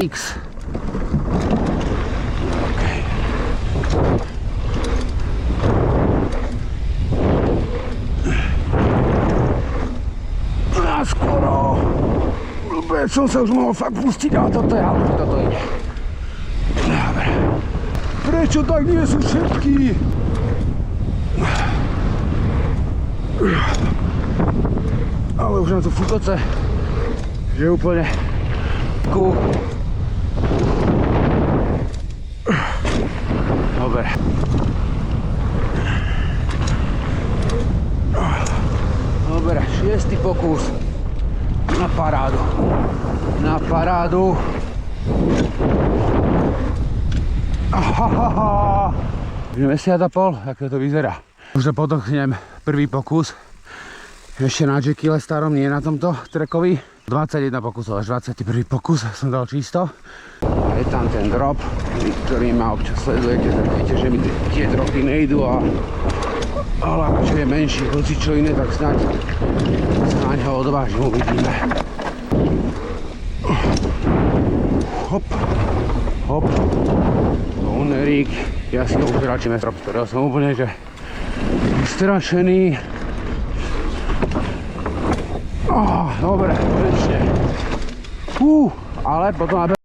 X. Skoro. Som sa už mohol fakt pustiť, ale toto je halus, toto ide. Dobre. Prečo tak nie sú všetky? Ale už na to futoce, že úplne ku. Dobre. Dobre, 6. pokus. Na parádu. Na parádu. Ahahaha. Mesiac a pol, ako to vyzerá. Už to podochnem prvý pokus. Ešte na Jekylle starom, nie na tomto trekovi. 21 pokusov, až 21. pokus som dal čisto. Je tam ten drop, ktorý ma občas sledujete, tak viete, že mi tie dropy nejdu ale čo je menší, hoci čo iné, tak snáď sa na ňo odvážim, uvidíme. Hop, hop, Onerík, ja si ho ukračíme, z ktorého som úplne, že vystrašený. Dobre, konečne. Ale potom